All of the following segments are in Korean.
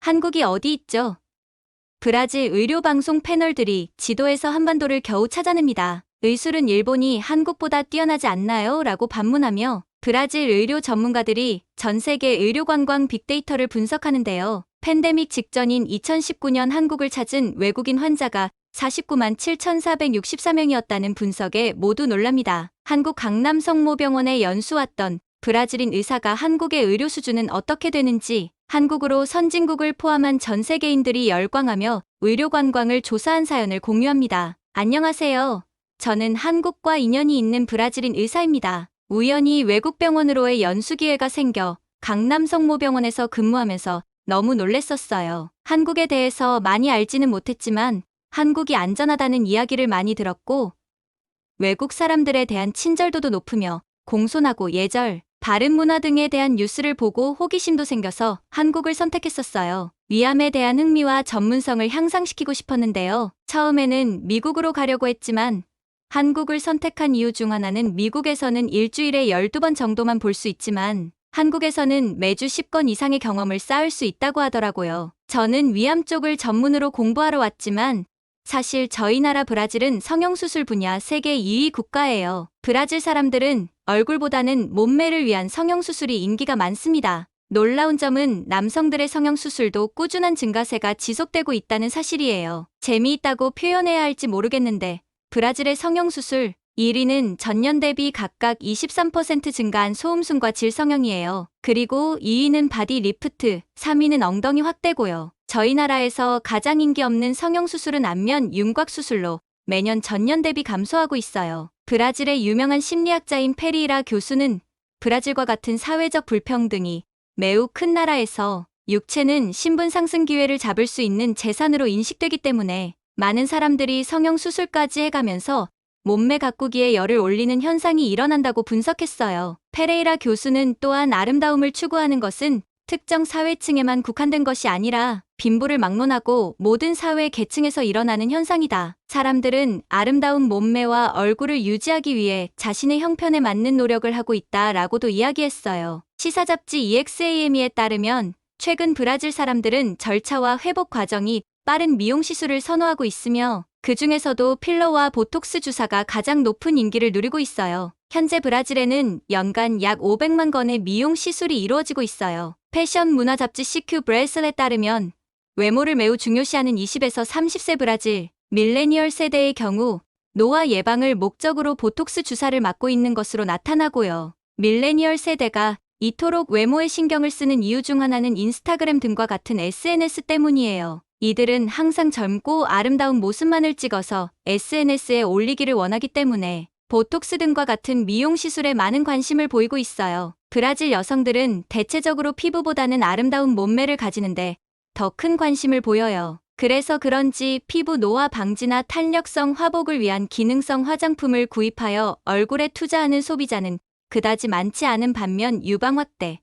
한국이 어디 있죠? 브라질 의료방송 패널들이 지도에서 한반도를 겨우 찾아냅니다. 의술은 일본이 한국보다 뛰어나지 않나요? 라고 반문하며 브라질 의료 전문가들이 전 세계 의료관광 빅데이터를 분석하는데요. 팬데믹 직전인 2019년 한국을 찾은 외국인 환자가 49만 7,464명이었다는 분석에 모두 놀랍니다. 한국 강남 성모병원에 연수 왔던 브라질인 의사가 한국의 의료 수준은 어떻게 되는지 한국으로 선진국을 포함한 전 세계인들이 열광하며 의료 관광을 조사한 사연을 공유합니다. 안녕하세요. 저는 한국과 인연이 있는 브라질인 의사입니다. 우연히 외국 병원으로의 연수 기회가 생겨 강남 성모병원에서 근무하면서 너무 놀랬었어요. 한국에 대해서 많이 알지는 못했지만 한국이 안전하다는 이야기를 많이 들었고 외국 사람들에 대한 친절도도 높으며 공손하고 예절, 바른 문화 등에 대한 뉴스를 보고 호기심도 생겨서 한국을 선택했었어요. 위암에 대한 흥미와 전문성을 향상시키고 싶었는데요. 처음에는 미국으로 가려고 했지만 한국을 선택한 이유 중 하나는 미국에서는 일주일에 12번 정도만 볼 수 있지만 한국에서는 매주 10건 이상의 경험을 쌓을 수 있다고 하더라고요. 저는 위암 쪽을 전문으로 공부하러 왔지만 사실 저희 나라 브라질은 성형수술 분야 세계 2위 국가예요. 브라질 사람들은 얼굴보다는 몸매를 위한 성형수술이 인기가 많습니다. 놀라운 점은 남성들의 성형수술도 꾸준한 증가세가 지속되고 있다는 사실이에요. 재미있다고 표현해야 할지 모르겠는데 브라질의 성형수술 1위는 전년 대비 각각 23% 증가한 소음순과 질성형이에요. 그리고 2위는 바디 리프트, 3위는 엉덩이 확대고요. 저희 나라에서 가장 인기 없는 성형수술은 안면 윤곽수술로 매년 전년 대비 감소하고 있어요. 브라질의 유명한 심리학자인 페리이라 교수는 브라질과 같은 사회적 불평등이 매우 큰 나라에서 육체는 신분 상승 기회를 잡을 수 있는 재산으로 인식되기 때문에 많은 사람들이 성형수술까지 해가면서 몸매 가꾸기에 열을 올리는 현상이 일어난다고 분석했어요. 페레이라 교수는 또한 아름다움을 추구하는 것은 특정 사회층에만 국한된 것이 아니라 빈부를 막론하고 모든 사회 계층에서 일어나는 현상이다. 사람들은 아름다운 몸매와 얼굴을 유지하기 위해 자신의 형편에 맞는 노력을 하고 있다라고도 이야기했어요. 시사잡지 EXAME에 따르면 최근 브라질 사람들은 절차와 회복 과정이 빠른 미용 시술을 선호하고 있으며 그 중에서도 필러와 보톡스 주사가 가장 높은 인기를 누리고 있어요. 현재 브라질에는 연간 약 500만 건의 미용 시술이 이루어지고 있어요. 패션 문화 잡지 CQ 브레슬에 따르면 외모를 매우 중요시하는 20에서 30세 브라질 밀레니얼 세대의 경우 노화 예방을 목적으로 보톡스 주사를 맞고 있는 것으로 나타나고요. 밀레니얼 세대가 이토록 외모에 신경을 쓰는 이유 중 하나는 인스타그램 등과 같은 SNS 때문이에요. 이들은 항상 젊고 아름다운 모습만을 찍어서 SNS에 올리기를 원하기 때문에 보톡스 등과 같은 미용 시술에 많은 관심을 보이고 있어요. 브라질 여성들은 대체적으로 피부보다는 아름다운 몸매를 가지는데 더 큰 관심을 보여요. 그래서 그런지 피부 노화 방지나 탄력성 화복을 위한 기능성 화장품을 구입하여 얼굴에 투자하는 소비자는 그다지 많지 않은 반면 유방 확대,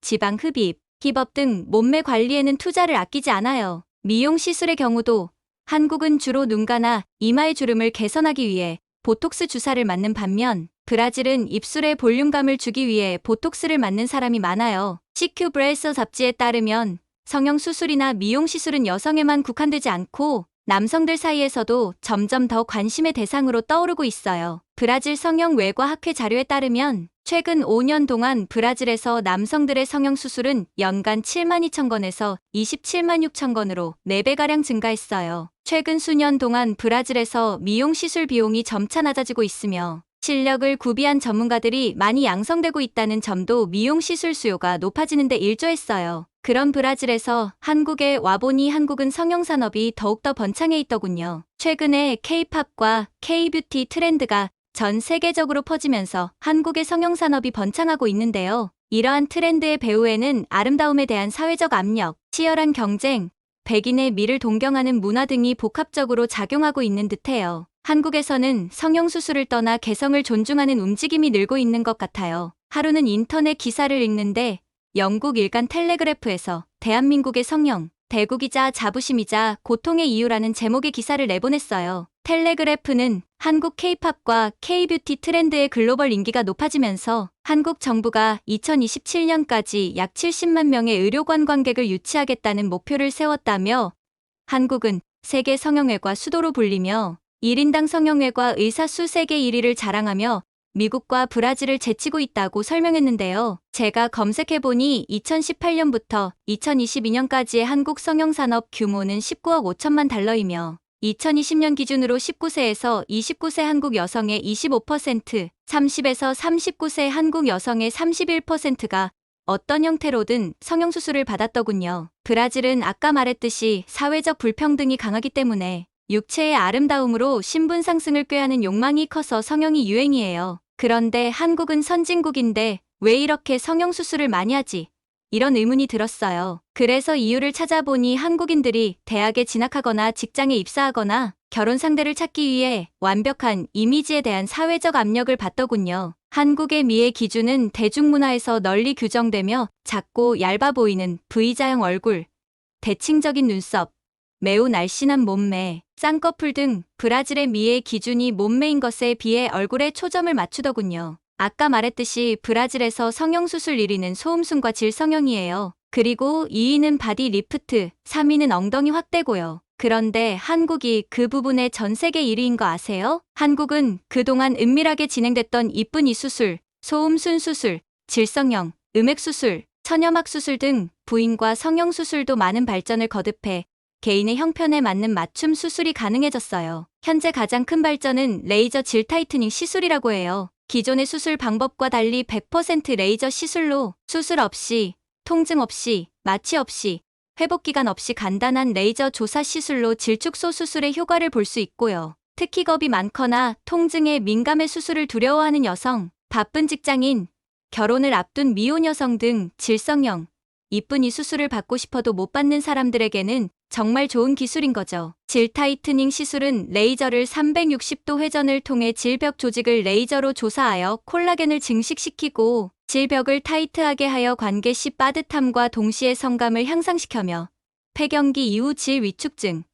지방 흡입, 힙업 등 몸매 관리에는 투자를 아끼지 않아요. 미용 시술의 경우도 한국은 주로 눈가나 이마의 주름을 개선하기 위해 보톡스 주사를 맞는 반면 브라질은 입술에 볼륨감을 주기 위해 보톡스를 맞는 사람이 많아요. CQ 브레서 잡지에 따르면 성형수술이나 미용 시술은 여성에만 국한되지 않고 남성들 사이에서도 점점 더 관심의 대상으로 떠오르고 있어요. 브라질 성형외과학회 자료에 따르면 최근 5년 동안 브라질에서 남성들의 성형수술은 연간 7만 2천 건에서 27만 6천 건으로 4배가량 증가했어요. 최근 수년 동안 브라질에서 미용 시술 비용이 점차 낮아지고 있으며 실력을 구비한 전문가들이 많이 양성되고 있다는 점도 미용 시술 수요가 높아지는 데 일조했어요. 그런 브라질에서 한국에 와보니 한국은 성형산업이 더욱더 번창해 있더군요. 최근에 K-팝과 K-뷰티 트렌드가 전 세계적으로 퍼지면서 한국의 성형산업이 번창하고 있는데요. 이러한 트렌드의 배후에는 아름다움에 대한 사회적 압력, 치열한 경쟁, 백인의 미를 동경하는 문화 등이 복합적으로 작용하고 있는 듯해요. 한국에서는 성형수술을 떠나 개성을 존중하는 움직임이 늘고 있는 것 같아요. 하루는 인터넷 기사를 읽는데 영국 일간 텔레그래프에서 대한민국의 성형, 대국이자 자부심이자 고통의 이유라는 제목의 기사를 내보냈어요. 텔레그래프는 한국 K-팝과 K-뷰티 트렌드의 글로벌 인기가 높아지면서 한국 정부가 2027년까지 약 70만 명의 의료 관광객을 유치하겠다는 목표를 세웠다며 한국은 세계 성형외과 수도로 불리며 1인당 성형외과 의사 수 세계 1위를 자랑하며 미국과 브라질을 제치고 있다고 설명했는데요. 제가 검색해보니 2018년부터 2022년까지의 한국 성형산업 규모는 19억 5천만 달러이며 2020년 기준으로 19세에서 29세 한국 여성의 25%, 30에서 39세 한국 여성의 31%가 어떤 형태로든 성형수술을 받았더군요. 브라질은 아까 말했듯이 사회적 불평등이 강하기 때문에 육체의 아름다움으로 신분 상승을 꾀하는 욕망이 커서 성형이 유행이에요. 그런데 한국은 선진국인데 왜 이렇게 성형수술을 많이 하지? 이런 의문이 들었어요. 그래서 이유를 찾아보니 한국인들이 대학에 진학하거나 직장에 입사하거나 결혼 상대를 찾기 위해 완벽한 이미지에 대한 사회적 압력을 받더군요. 한국의 미의 기준은 대중문화에서 널리 규정되며 작고 얇아 보이는 V자형 얼굴, 대칭적인 눈썹, 매우 날씬한 몸매, 쌍꺼풀 등 브라질의 미의 기준이 몸매인 것에 비해 얼굴에 초점을 맞추더군요. 아까 말했듯이 브라질에서 성형수술 1위는 소음순과 질성형이에요. 그리고 2위는 바디 리프트, 3위는 엉덩이 확대고요. 그런데 한국이 그 부분에 전 세계 1위인 거 아세요? 한국은 그동안 은밀하게 진행됐던 이쁜 이 수술, 소음순 수술, 질성형, 음액수술, 천여막 수술 등 부인과 성형수술도 많은 발전을 거듭해 개인의 형편에 맞는 맞춤 수술이 가능해졌어요. 현재 가장 큰 발전은 레이저 질 타이트닝 시술이라고 해요. 기존의 수술 방법과 달리 100% 레이저 시술로 수술 없이, 통증 없이, 마취 없이, 회복기간 없이 간단한 레이저 조사 시술로 질축소 수술의 효과를 볼 수 있고요. 특히 겁이 많거나 통증에 민감해 수술을 두려워하는 여성, 바쁜 직장인, 결혼을 앞둔 미혼 여성 등 질성형, 이쁜 이 수술을 받고 싶어도 못 받는 사람들에게는 정말 좋은 기술인 거죠. 질 타이트닝 시술은 레이저를 360도 회전을 통해 질벽 조직을 레이저로 조사하여 콜라겐을 증식시키고 질벽을 타이트하게 하여 관계 시 빠듯함과 동시에 성감을 향상시켜며 폐경기 이후 질 위축증,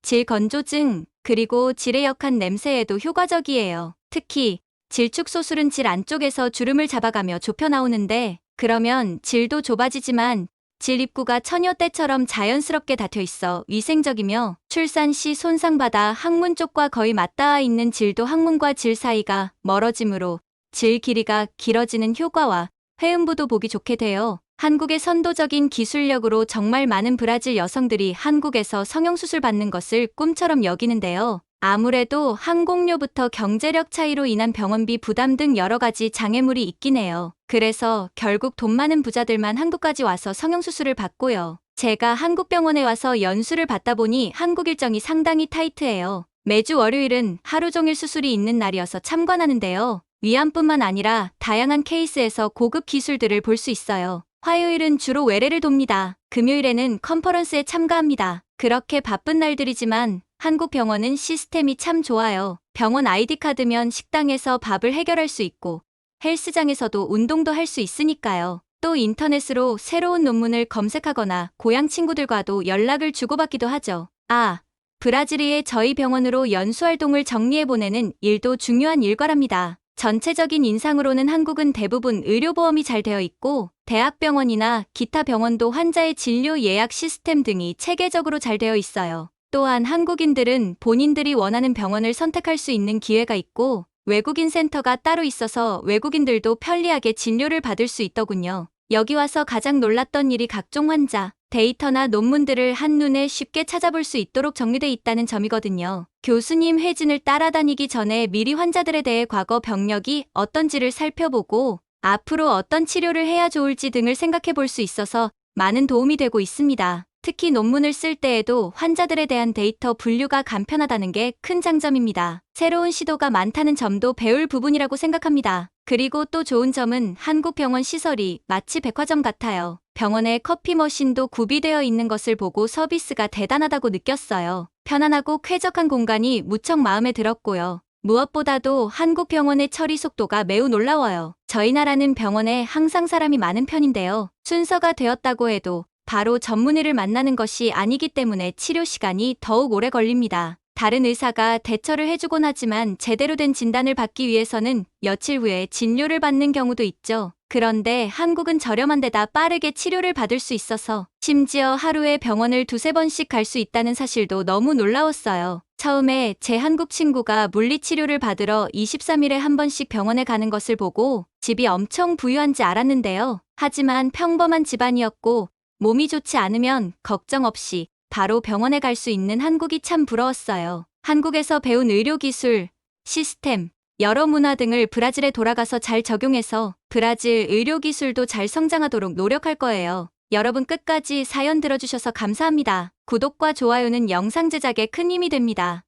질 건조증, 그리고 질의 역한 냄새에도 효과적이에요. 특히 질축소술은 질 안쪽에서 주름을 잡아가며 좁혀 나오는데 그러면 질도 좁아지지만 질 입구가 처녀 때처럼 자연스럽게 닫혀 있어 위생적이며 출산 시 손상받아 항문 쪽과 거의 맞닿아 있는 질도 항문과 질 사이가 멀어지므로 질 길이가 길어지는 효과와 회음부도 보기 좋게 돼요. 한국의 선도적인 기술력으로 정말 많은 브라질 여성들이 한국에서 성형수술 받는 것을 꿈처럼 여기는데요. 아무래도 항공료부터 경제력 차이로 인한 병원비 부담 등 여러 가지 장애물이 있긴 해요. 그래서 결국 돈 많은 부자들만 한국까지 와서 성형수술을 받고요. 제가 한국 병원에 와서 연수를 받다 보니 한국 일정이 상당히 타이트해요. 매주 월요일은 하루 종일 수술이 있는 날이어서 참관하는데요. 위암뿐만 아니라 다양한 케이스에서 고급 기술들을 볼 수 있어요. 화요일은 주로 외래를 돕니다. 금요일에는 컨퍼런스에 참가합니다. 그렇게 바쁜 날들이지만 한국 병원은 시스템이 참 좋아요. 병원 아이디 카드면 식당에서 밥을 해결할 수 있고 헬스장에서도 운동도 할 수 있으니까요. 또 인터넷으로 새로운 논문을 검색하거나 고향 친구들과도 연락을 주고받기도 하죠. 브라질의 저희 병원으로 연수활동을 정리해 보내는 일도 중요한 일과랍니다. 전체적인 인상으로는 한국은 대부분 의료보험이 잘 되어 있고 대학병원이나 기타 병원도 환자의 진료 예약 시스템 등이 체계적으로 잘 되어 있어요. 또한 한국인들은 본인들이 원하는 병원을 선택할 수 있는 기회가 있고 외국인 센터가 따로 있어서 외국인들도 편리하게 진료를 받을 수 있더군요. 여기 와서 가장 놀랐던 일이 각종 환자, 데이터나 논문들을 한눈에 쉽게 찾아볼 수 있도록 정리돼 있다는 점이거든요. 교수님 회진을 따라다니기 전에 미리 환자들에 대해 과거 병력이 어떤지를 살펴보고 앞으로 어떤 치료를 해야 좋을지 등을 생각해 볼 수 있어서 많은 도움이 되고 있습니다. 특히 논문을 쓸 때에도 환자들에 대한 데이터 분류가 간편하다는 게 큰 장점입니다. 새로운 시도가 많다는 점도 배울 부분이라고 생각합니다. 그리고 또 좋은 점은 한국 병원 시설이 마치 백화점 같아요. 병원에 커피 머신도 구비되어 있는 것을 보고 서비스가 대단하다고 느꼈어요. 편안하고 쾌적한 공간이 무척 마음에 들었고요. 무엇보다도 한국 병원의 처리 속도가 매우 놀라워요. 저희 나라는 병원에 항상 사람이 많은 편인데요. 순서가 되었다고 해도 바로 전문의를 만나는 것이 아니기 때문에 치료 시간이 더욱 오래 걸립니다. 다른 의사가 대처를 해주곤 하지만 제대로 된 진단을 받기 위해서는 며칠 후에 진료를 받는 경우도 있죠. 그런데 한국은 저렴한 데다 빠르게 치료를 받을 수 있어서 심지어 하루에 병원을 두세 번씩 갈 수 있다는 사실도 너무 놀라웠어요. 처음에 제 한국 친구가 물리치료를 받으러 23일에 한 번씩 병원에 가는 것을 보고 집이 엄청 부유한지 알았는데요. 하지만 평범한 집안이었고 몸이 좋지 않으면 걱정 없이 바로 병원에 갈 수 있는 한국이 참 부러웠어요. 한국에서 배운 의료기술, 시스템, 여러 문화 등을 브라질에 돌아가서 잘 적용해서 브라질 의료기술도 잘 성장하도록 노력할 거예요. 여러분 끝까지 사연 들어주셔서 감사합니다. 구독과 좋아요는 영상 제작에 큰 힘이 됩니다.